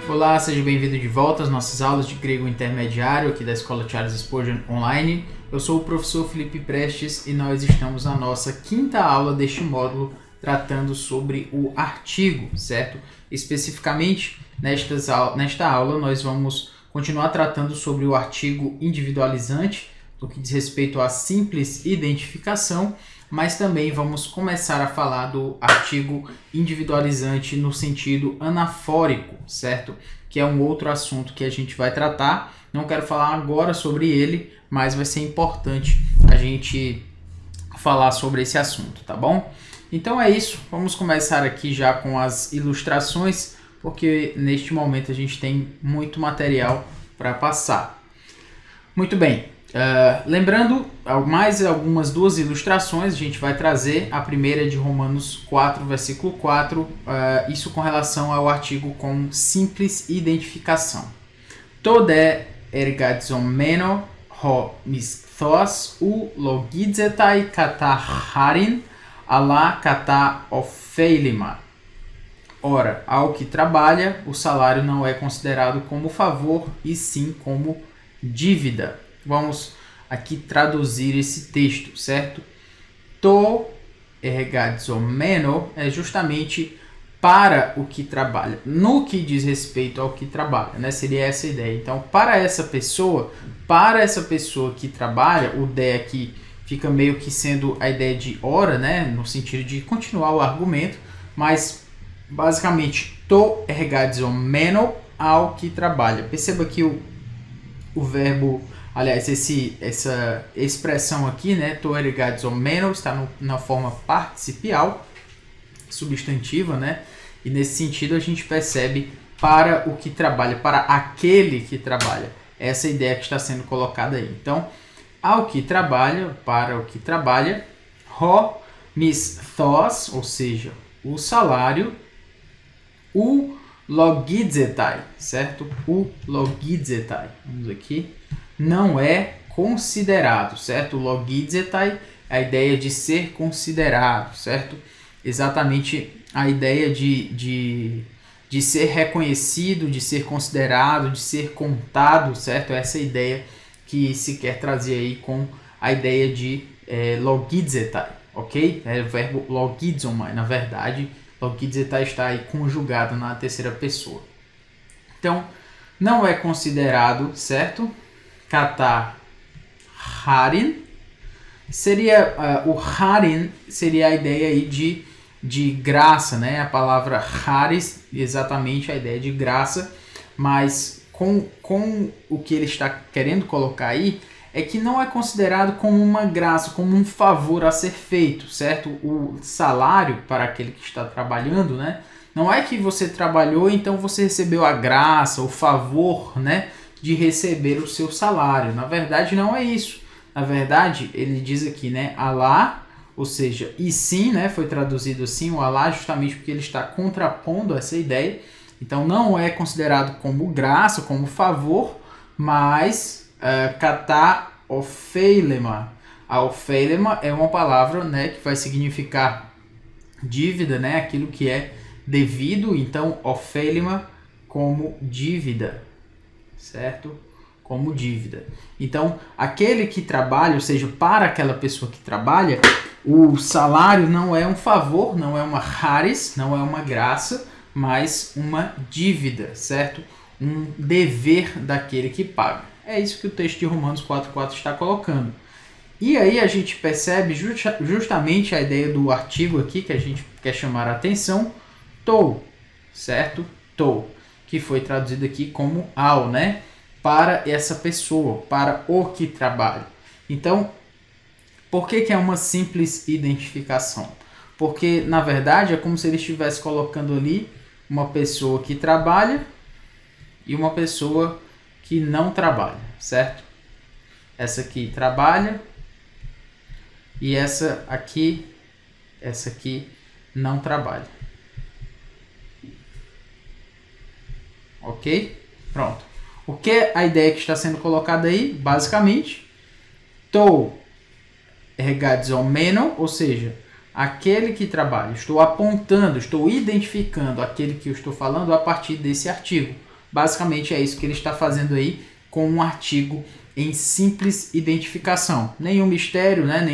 Olá, seja bem-vindo de volta às nossas aulas de grego intermediário aqui da Escola Charles Spurgeon Online. Eu sou o professor Felipe Prestes e nós estamos na nossa quinta aula deste módulo tratando sobre o artigo, certo? Especificamente, nesta aula nós vamos continuar tratando sobre o artigo individualizante, no que diz respeito à simples identificação, mas também vamos começar a falar do artigo individualizante no sentido anafórico, certo? Que é um outro assunto que a gente vai tratar. Não quero falar agora sobre ele, mas vai ser importante a gente falar sobre esse assunto, tá bom? Então é isso, vamos começar aqui já com as ilustrações, porque neste momento a gente tem muito material para passar. Muito bem. Lembrando, mais algumas duas ilustrações, a gente vai trazer. A primeira é de Romanos 4, versículo 4, isso com relação ao artigo com simples identificação. Tode ergadzomeno ho misthos u logidzetai kata harin ala kata opheilima. Ora, ao que trabalha, o salário não é considerado como favor, e sim como dívida. Vamos aqui traduzir esse texto, certo? To ergadzomeno é justamente para o que trabalha, no que diz respeito ao que trabalha, né? Seria essa a ideia. Então, para essa pessoa que trabalha, o de aqui fica meio que sendo a ideia de ora, né? No sentido de continuar o argumento, mas basicamente to ergadzomeno ao que trabalha. Perceba que o verbo, aliás, essa expressão aqui, né, to ergadzomeno, está na forma participial, substantiva, né? E nesse sentido a gente percebe para o que trabalha, para aquele que trabalha. Essa é a ideia que está sendo colocada aí. Então, ao que trabalha, para o que trabalha, ho misthos, ou seja, o salário, o logidzetai, certo? O logidzetai, vamos aqui, não é considerado, certo? O logidzetai é a ideia de ser considerado, certo? Exatamente a ideia de ser reconhecido, de ser considerado, de ser contado, certo? Essa é a ideia que se quer trazer aí com a ideia de logidzetai, ok? É o verbo logidzomai, na verdade, logidzetai está aí conjugado na terceira pessoa. Então, não é considerado, certo? Kata harin seria o harin seria a ideia aí de graça, né? A palavra haris, exatamente a ideia de graça, mas com o que ele está querendo colocar aí é que não é considerado como uma graça, como um favor a ser feito, certo? O salário para aquele que está trabalhando, né? Não é que você trabalhou, então você recebeu a graça, o favor, né, de receber o seu salário. Na verdade, não é isso. Na verdade, ele diz aqui, né, alá, ou seja, e sim, né, foi traduzido assim, o alá, justamente porque ele está contrapondo essa ideia. Então, não é considerado como graça, como favor, mas kata opheilema. A opheilema é uma palavra, né, que vai significar dívida, né, aquilo que é devido. Então, opheilema como dívida, certo? Como dívida. Então, aquele que trabalha, ou seja, para aquela pessoa que trabalha, o salário não é um favor, não é uma haris, não é uma graça, mas uma dívida, certo? Um dever daquele que paga. É isso que o texto de Romanos 4,4 está colocando. E aí a gente percebe justamente a ideia do artigo aqui que a gente quer chamar a atenção, to, certo? To, que foi traduzido aqui como ao, né? Para essa pessoa, para o que trabalha. Então, por que é uma simples identificação? Porque, na verdade, é como se ele estivesse colocando ali uma pessoa que trabalha e uma pessoa que não trabalha, certo? Essa aqui trabalha e essa aqui não trabalha. Ok? Pronto. O que é a ideia que está sendo colocada aí? Basicamente, to ergadzomeno, ou seja, aquele que trabalha. Estou apontando, estou identificando aquele que eu estou falando a partir desse artigo. basicamente é isso que ele está fazendo aí com um artigo em simples identificação. Nenhum mistério, né?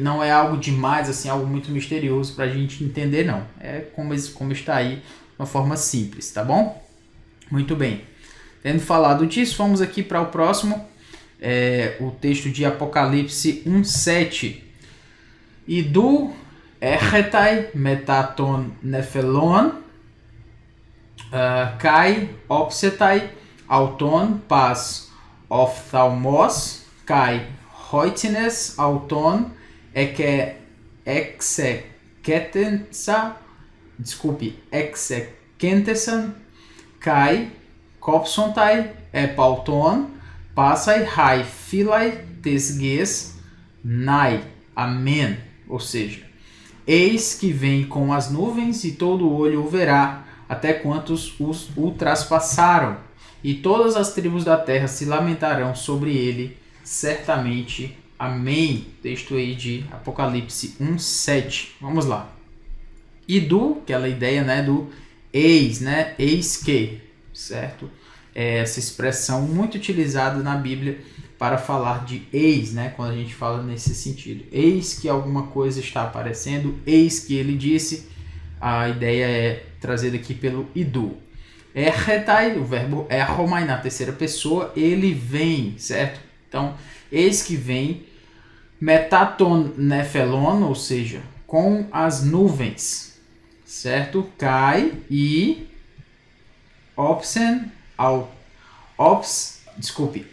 Não é algo demais, assim, algo muito misterioso para a gente entender, não. É como está aí, de uma forma simples, tá bom? Muito bem. Tendo falado disso, vamos aqui para o próximo, o texto de Apocalipse 1:7. E do Erretai metaton nephelon kai opsetai auton pas ophthalmos kai hoitines auton exequentesan kai copsontai epauton passai hai filai tesges nai. Amém. Ou seja, eis que vem com as nuvens e todo olho o verá, até quantos o traspassaram, e todas as tribos da terra se lamentarão sobre ele, certamente. Amém. Texto aí de Apocalipse 1:7. Vamos lá. E do, aquela ideia, né, do eis, né, eis que, certo? Essa expressão muito utilizada na Bíblia para falar de eis, né, quando a gente fala nesse sentido. Eis que alguma coisa está aparecendo, eis que ele disse. A ideia é trazida aqui pelo idu. Erretai, o verbo erromai na terceira pessoa, ele vem, certo? Então, eis que vem, metaton nephelon, ou seja, com as nuvens, certo? Cai e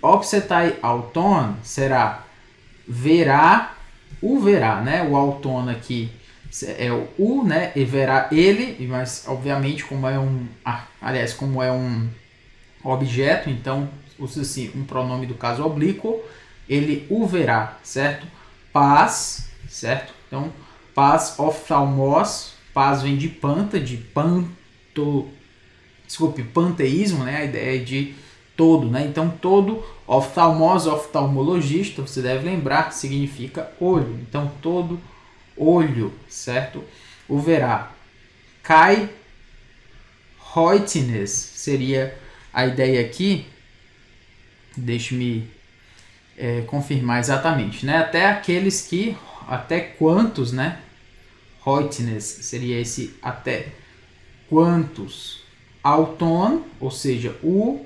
opsetai auton será verá, o verá, né? O auton aqui é o u, né? E verá ele, mas obviamente como é um objeto, então usa-se um pronome do caso oblíquo, ele o verá, certo? Paz, certo? Então, paz ophthalmos, paz vem de panta, panteísmo, né? A ideia de todo, né? Então, todo, oftalmos, oftalmologista, você deve lembrar, significa olho. Então, todo olho, certo? O verá. Kai hoitines seria a ideia aqui. Deixe-me confirmar exatamente, né? Até quantos, né? Hoitines seria esse até quantos. Auton, ou seja, o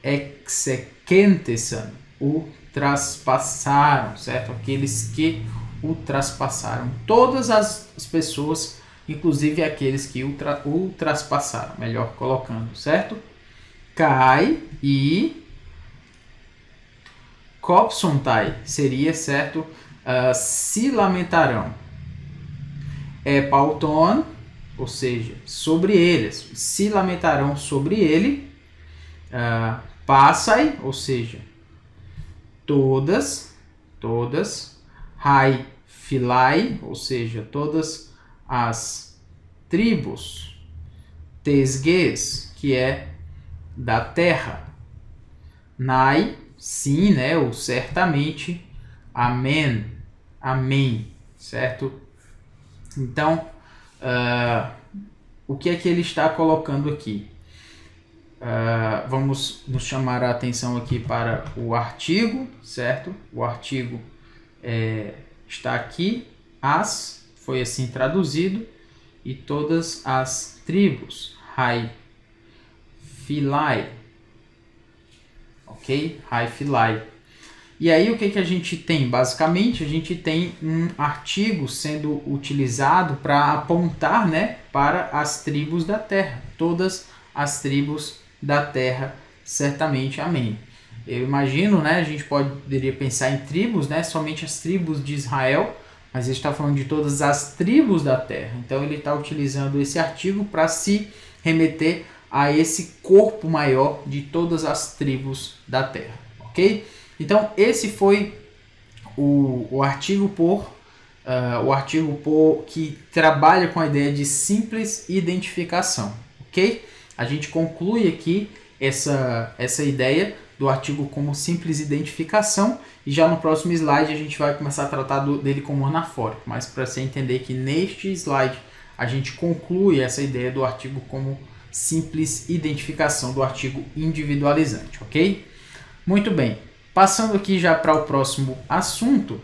exequentesan, o traspassaram, certo? Aqueles que o traspassaram. Todas as pessoas, inclusive aqueles que o traspassaram, melhor colocando, certo? Cai e copsontai seria, certo? Se lamentarão. Epauton, ou seja, sobre eles, se lamentarão sobre ele. Passai, ou seja, todas, hai filai, ou seja, todas as tribos, tesges, que é da terra, nai, sim, né, ou certamente, amém, certo? Então, o que é que ele está colocando aqui? Vamos nos chamar a atenção aqui para o artigo, certo? O artigo está aqui, foi assim traduzido, e todas as tribos, hai filai, ok? Hai filai. E aí o que a gente tem? Basicamente a gente tem um artigo sendo utilizado para apontar, né, para as tribos da terra. Todas as tribos da terra, certamente, amém. Eu imagino, né, a gente poderia pensar em tribos, né, somente as tribos de Israel, mas ele está falando de todas as tribos da terra. Então ele está utilizando esse artigo para se remeter a esse corpo maior de todas as tribos da terra, ok? Então esse foi o artigo que trabalha com a ideia de simples identificação, ok? A gente conclui aqui essa ideia do artigo como simples identificação, e já no próximo slide a gente vai começar a tratar dele como anafórico, mas para você entender que neste slide a gente conclui essa ideia do artigo como simples identificação do artigo individualizante, ok? Muito bem, passando aqui já para o próximo assunto,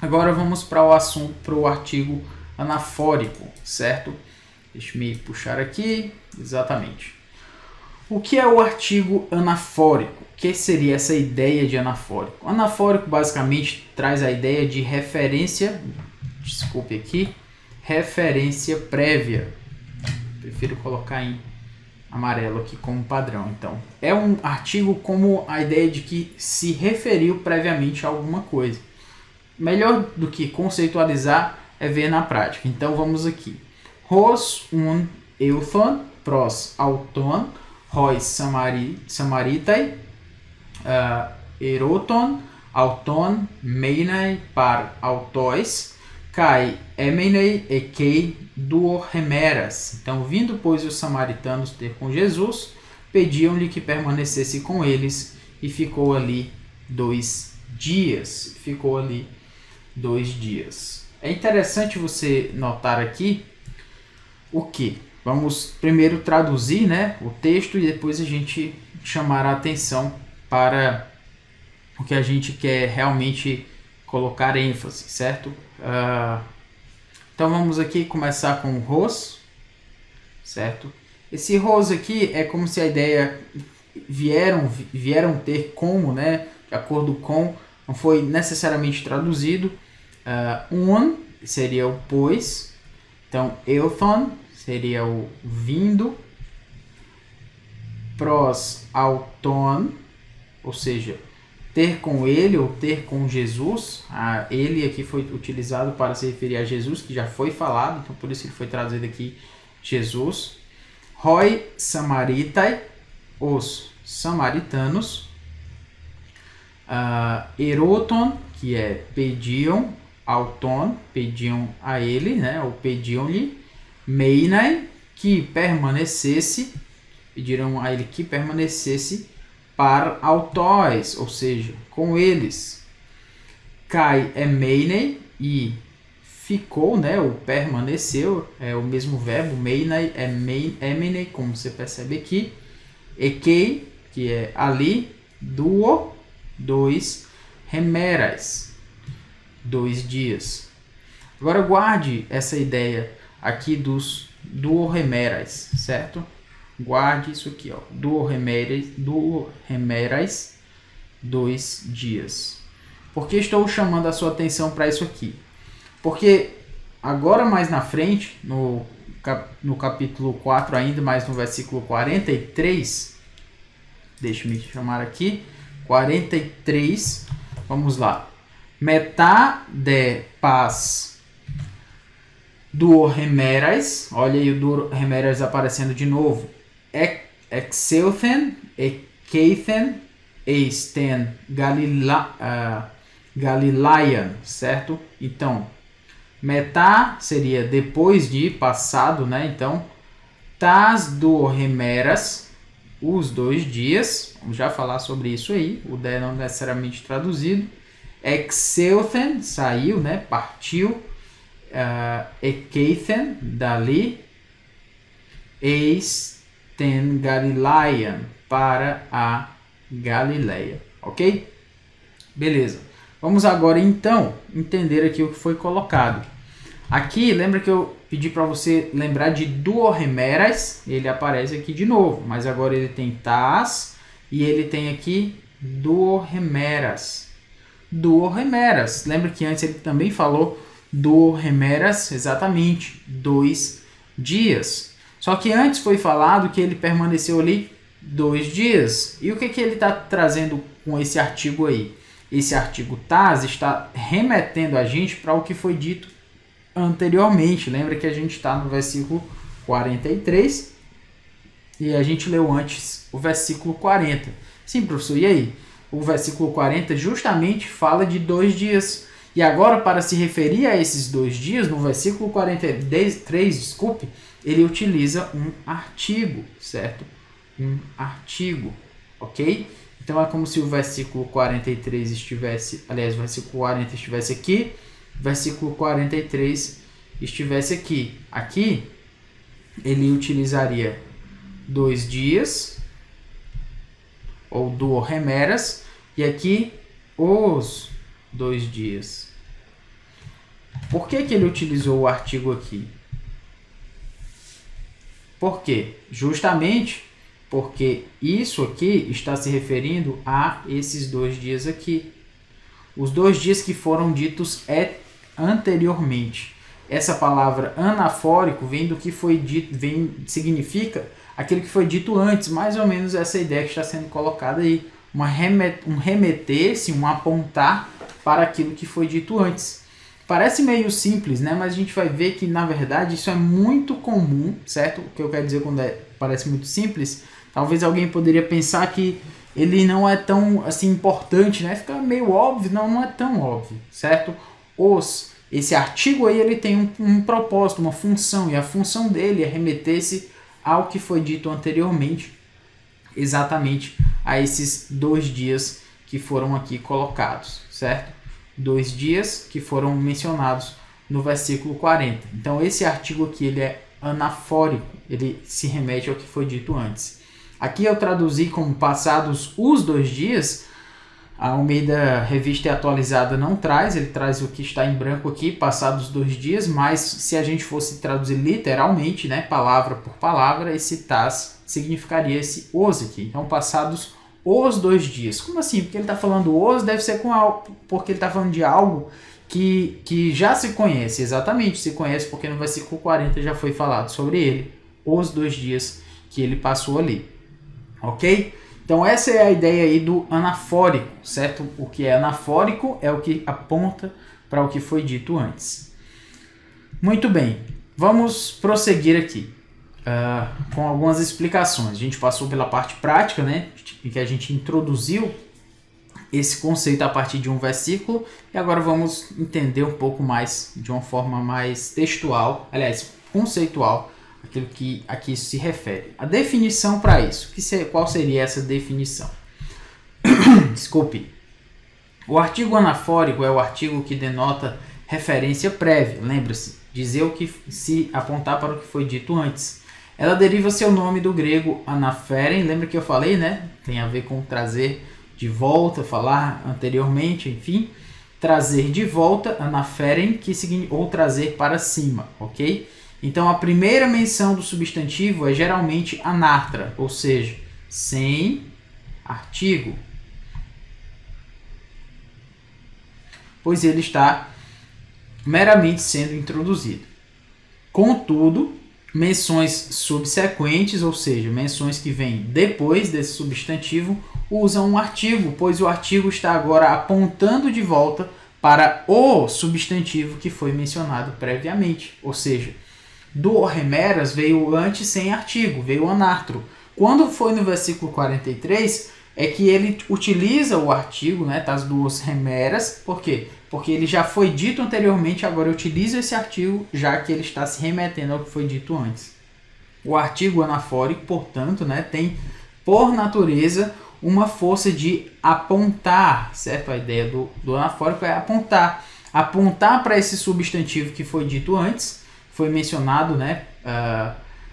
agora vamos para o artigo anafórico, certo? Deixa-me puxar aqui, exatamente. O que é o artigo anafórico? O que seria essa ideia de anafórico? O anafórico basicamente traz a ideia de referência, desculpe aqui, referência prévia. Prefiro colocar em amarelo aqui como padrão. Então, é um artigo como a ideia de que se referiu previamente a alguma coisa. Melhor do que conceitualizar é ver na prática. Então, vamos aqui. Hos un euthon pros auton, hoi samaritai, eroton, auton, meinai par autois, kai emenei ekei duo remeras. Então, vindo, pois, os samaritanos ter com Jesus, pediam-lhe que permanecesse com eles, e ficou ali 2 dias. É interessante você notar aqui o que? Vamos primeiro traduzir, né, o texto e depois a gente chamar a atenção para o que a gente quer realmente colocar ênfase, certo? Então vamos aqui começar com o Hos, certo? Esse Hos aqui é como se a ideia vieram ter como, né, de acordo com, não foi necessariamente traduzido. Un seria o pois, então euthon seria o vindo, pros auton, ou seja, ter com ele ou ter com Jesus. Ele aqui foi utilizado para se referir a Jesus, que já foi falado, então por isso ele foi traduzido aqui Jesus. Hoi samaritai, os samaritanos. Eroton, que é pediam, auton, pediam a ele, né, ou pediam-lhe. Meinai, que permanecesse, pediram a ele que permanecesse, par autóis, ou seja, com eles. Kai emeinei, e ficou, né, ou permaneceu, é o mesmo verbo, meinai, emenei, como você percebe aqui. Ekei, que é ali, duo, 2, remeras, 2 dias. Agora guarde essa ideia aqui dos duo remeras, certo? Guarde isso aqui, ó, duo remeras, 2 dias. Por que estou chamando a sua atenção para isso aqui? Porque agora mais na frente, no capítulo 4 ainda, mais no versículo 43, deixe-me chamar aqui, 43, vamos lá. Metá de paz duo remeras, olha aí o duo remeras aparecendo de novo. Exeuthen, ekeithen, eisten, Galileian, certo? Então, metá seria depois de, passado, né? Então, tas duo remeras, os 2 dias, vamos já falar sobre isso aí, o de não necessariamente traduzido. Exeuthen, saiu, né? Partiu. Ekeithen, dali. Eisten Galileian, para a Galileia, ok? Beleza. Vamos agora então entender aqui o que foi colocado. Aqui, lembra que eu pedi para você lembrar de duo remeras, ele aparece aqui de novo, mas agora ele tem tas e ele tem aqui duo remeras. Duo remeras, lembra que antes ele também falou duo remeras, exatamente, 2 dias. Só que antes foi falado que ele permaneceu ali 2 dias. E o que ele está trazendo com esse artigo aí? Esse artigo tas está remetendo a gente para o que foi dito anteriormente. Lembra que a gente está no versículo 43 e a gente leu antes o versículo 40. Sim, professor, e aí? O versículo 40 justamente fala de 2 dias. E agora, para se referir a esses 2 dias, no versículo 43, desculpe, ele utiliza um artigo, certo? Um artigo, ok? Então é como se o versículo 43 estivesse, aliás, o versículo 40 estivesse aqui, o versículo 43 estivesse aqui. Aqui, ele utilizaria 2 dias, ou duo remeras, e aqui os 2 dias. Por que ele utilizou o artigo aqui? Por quê? Justamente porque isso aqui está se referindo a esses 2 dias aqui. Os 2 dias que foram ditos anteriormente. Essa palavra anafórico vem do que foi dito, significa aquilo que foi dito antes, mais ou menos essa ideia que está sendo colocada aí. Um remeter-se, um apontar para aquilo que foi dito antes. Parece meio simples, né? Mas a gente vai ver que, na verdade, isso é muito comum, certo? O que eu quero dizer quando parece muito simples, talvez alguém poderia pensar que ele não é tão assim importante, né? Fica meio óbvio, não é tão óbvio, certo? Esse artigo aí, ele tem um propósito, uma função, e a função dele é remeter-se ao que foi dito anteriormente, exatamente a esses 2 dias que foram aqui colocados, certo? 2 dias que foram mencionados no versículo 40. Então, esse artigo aqui, ele é anafórico, ele se remete ao que foi dito antes. Aqui eu traduzi como passados os 2 dias. A Almeida Revista e Atualizada não traz, ele traz o que está em branco aqui, passados 2 dias, mas se a gente fosse traduzir literalmente, né, palavra por palavra, esse tas significaria esse os aqui. Então, passados os 2 dias. Como assim? Porque ele está falando os, deve ser com algo, porque ele está falando de algo que já se conhece, exatamente, se conhece, porque no versículo 40 já foi falado sobre ele, os 2 dias que ele passou ali. Ok? Então essa é a ideia aí do anafórico, certo? O que é anafórico é o que aponta para o que foi dito antes. Muito bem, vamos prosseguir aqui com algumas explicações. A gente passou pela parte prática, né? Em que a gente introduziu esse conceito a partir de um versículo, e agora vamos entender um pouco mais, de uma forma mais textual, aliás, conceitual, aquilo que aqui se refere. A definição para isso, qual seria essa definição? Desculpe. O artigo anafórico é o artigo que denota referência prévia, lembra-se, dizer o que se apontar para o que foi dito antes. Ela deriva seu nome do grego anaferen, lembra que eu falei, né? Tem a ver com trazer de volta, falar anteriormente, enfim. Trazer de volta, anaferen, que significa ou trazer para cima, ok? Então, a primeira menção do substantivo é geralmente anartra, ou seja, sem artigo, pois ele está meramente sendo introduzido. Contudo, menções subsequentes, ou seja, menções que vêm depois desse substantivo, usam um artigo, pois o artigo está agora apontando de volta para o substantivo que foi mencionado previamente, ou seja, do remeras veio antes sem artigo, veio anartro. Quando foi no versículo 43, é que ele utiliza o artigo, né, das duas remeras. Por quê? Porque ele já foi dito anteriormente, agora utiliza esse artigo, já que ele está se remetendo ao que foi dito antes. O artigo anafórico, portanto, né, tem, por natureza, uma força de apontar, certo? A ideia do anafórico é apontar. Apontar para esse substantivo que foi dito antes, foi mencionado, né?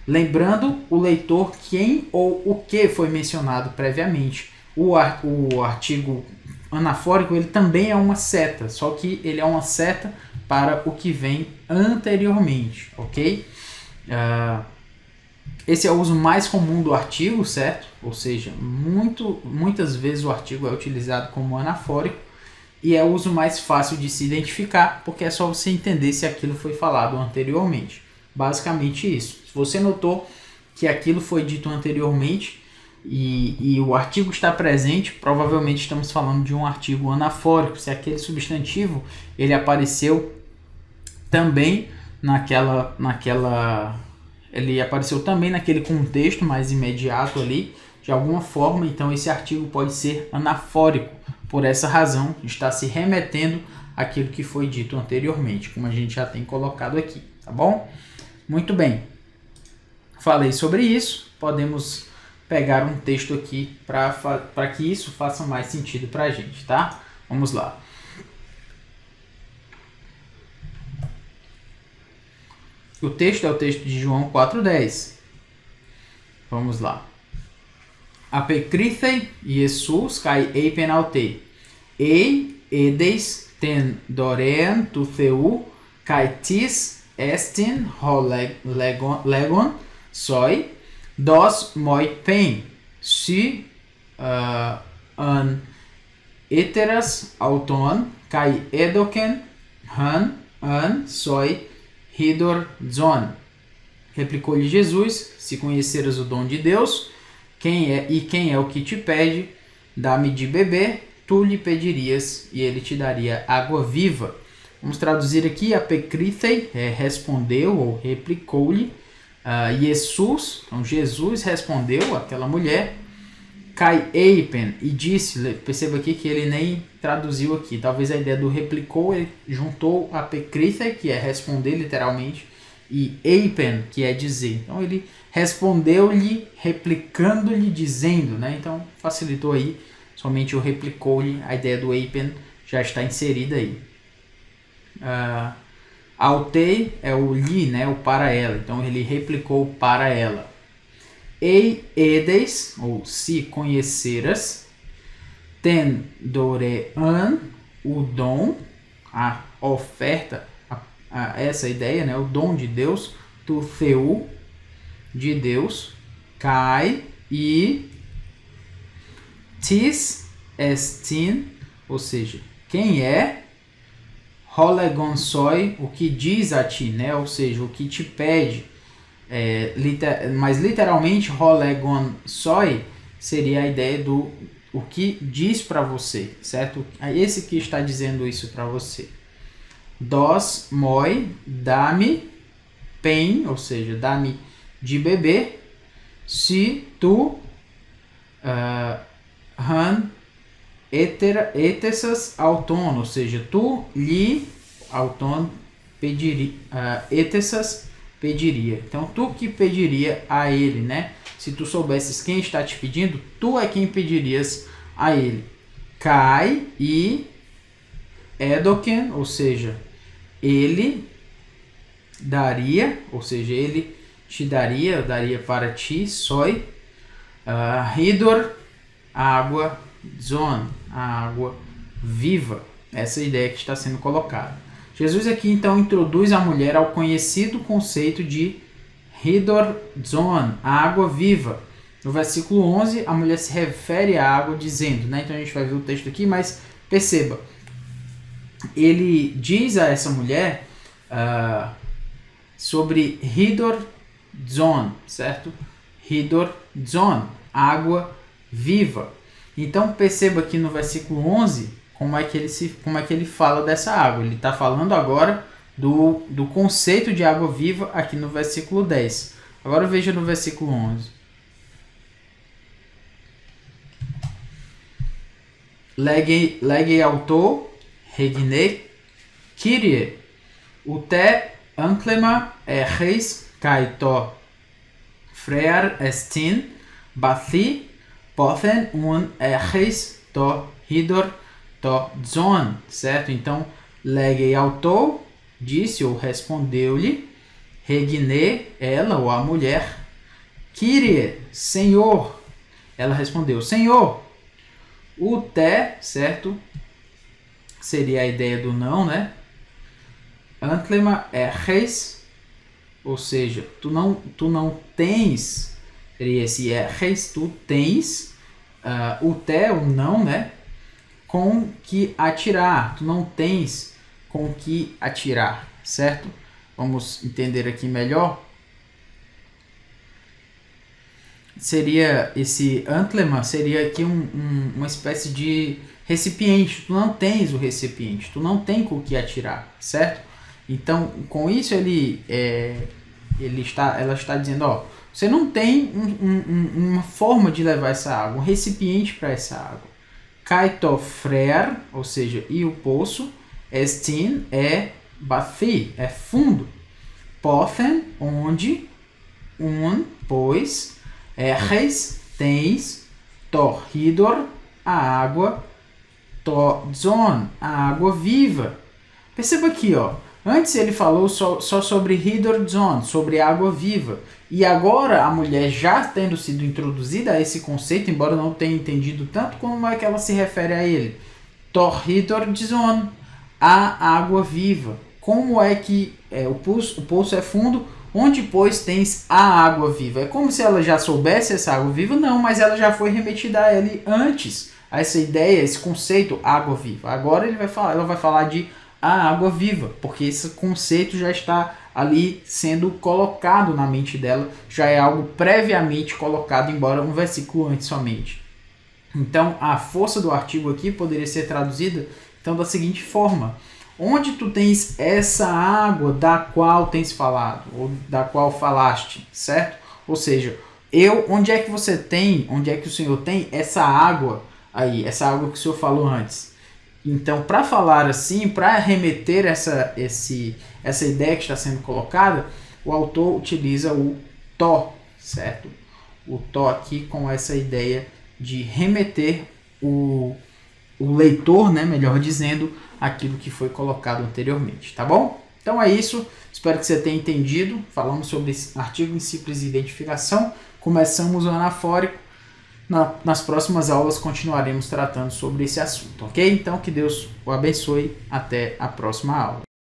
Lembrando o leitor quem ou o que foi mencionado previamente. O artigo anafórico, ele também é uma seta, só que ele é uma seta para o que vem anteriormente, ok? Esse é o uso mais comum do artigo, certo? Ou seja, muitas vezes o artigo é utilizado como anafórico e é o uso mais fácil de se identificar, porque é só você entender se aquilo foi falado anteriormente. Basicamente isso. Se você notou que aquilo foi dito anteriormente e o artigo está presente, provavelmente estamos falando de um artigo anafórico. Se aquele substantivo ele apareceu também ele apareceu também naquele contexto mais imediato ali, de alguma forma, então esse artigo pode ser anafórico. Por essa razão, está se remetendo àquilo que foi dito anteriormente, como a gente já tem colocado aqui, tá bom? Muito bem. Falei sobre isso, podemos pegar um texto aqui para que isso faça mais sentido para a gente, tá? Vamos lá. O texto é o texto de João 4,10. Vamos lá. Apecritei Jesus kai eipen autei. Ei edes ten dorean tu theu kai tis estin ho legon soi dos moi pen si an eteras auton kai edoken han an soi hidor zon. Replicou-lhe Jesus: se conheceras o dom de Deus, quem é o que te pede, dá-me de beber, tu lhe pedirias e ele te daria água viva. Vamos traduzir aqui: apecritei, respondeu ou replicou-lhe. Jesus, então Jesus respondeu àquela mulher. Kai eipen, e disse, perceba aqui que ele nem traduziu aqui, talvez a ideia do replicou, ele juntou apecritei, que é responder literalmente, e eipen, que é dizer. Então ele respondeu-lhe, replicando-lhe, dizendo, né? Então facilitou aí, somente o replicou-lhe, a ideia do eipen já está inserida aí. Autei é o lhe, né? O para ela, então ele replicou para ela. Ei edes, ou se conheceras, ten dorean, o dom, a oferta, essa ideia, né? O dom de Deus, tu theu, de Deus, kai e tis estin, ou seja, quem é, holegon soi, o que diz a ti, né? Ou seja, o que te pede. Mas literalmente holegon soi seria a ideia do o que diz para você, certo? É esse que está dizendo isso para você. Dos moi, dá-me pen, ou seja, dá-me de beber, se tu han etessas auton, ou seja, tu lhe auton pediria, etessas pediria. Então, tu que pediria a ele, né? Se tu soubesses quem está te pedindo, tu é quem pedirias a ele. Kai e edoken, ou seja, ele daria, ou seja, ele te daria, daria para ti, soi, hidor, água, zon, a água viva. Essa é a ideia que está sendo colocada. Jesus aqui então introduz a mulher ao conhecido conceito de hidor zon, a água viva. No versículo 11, a mulher se refere à água dizendo, né? Então a gente vai ver o texto aqui, mas perceba, ele diz a essa mulher sobre hidor zon, certo? Hidor zon, água viva. Então perceba aqui no versículo 11 como é que ele fala dessa água. Ele está falando agora do conceito de água viva aqui no versículo 10. Agora veja no versículo 11. Legei auto, regine, kyrie, ute anklema reis kaito, frear estin, bathi, pothen un reis to hidor to zon, certo? Então, legei auto, disse ou respondeu-lhe, regine, ela ou a mulher, kyrie, Senhor, ela respondeu, Senhor, o te, certo? Seria a ideia do não, né? Antlema é reis, ou seja, tu não tens, seria esse é reis, tu tens, o te, o não, né? Com que atirar, tu não tens com que atirar, certo? Vamos entender aqui melhor. Seria esse antlema, seria aqui uma espécie de recipiente. Tu não tens o recipiente, tu não tem com que atirar, certo? Então, com isso ela está dizendo, ó, você não tem uma forma de levar essa água, um recipiente para essa água. Kaito freer, ou seja, e o poço, estin é bathi, é fundo. Pothen, onde, pois, reis, tens, torridor, a água, to zon, a água viva. Perceba aqui, ó, Antes ele falou só sobre Hidrorzone, sobre água viva. E agora a mulher, já tendo sido introduzida a esse conceito, embora não tenha entendido tanto, como é que ela se refere a ele? Hidrorzone, a água viva. Como é que o poço é fundo, onde pois tens a água viva? É como se ela já soubesse essa água viva? Não, mas ela já foi remetida a ele antes, a essa ideia, esse conceito, água viva. Agora ela vai falar de a água viva, porque esse conceito já está ali sendo colocado na mente dela, já é algo previamente colocado, embora um versículo antes somente. Então, a força do artigo aqui poderia ser traduzida então da seguinte forma: onde tu tens essa água da qual tens falado, ou da qual falaste, certo? Ou seja, onde é que você tem, onde é que o Senhor tem essa água aí, essa água que o Senhor falou antes? Então, para falar assim, para remeter essa ideia que está sendo colocada, o autor utiliza o to, certo? O to aqui com essa ideia de remeter o leitor, né, melhor dizendo, aquilo que foi colocado anteriormente, tá bom? Então é isso, espero que você tenha entendido. Falamos sobre esse artigo em simples identificação, começamos o anafórico. Nas próximas aulas continuaremos tratando sobre esse assunto, ok? Então que Deus o abençoe, até a próxima aula.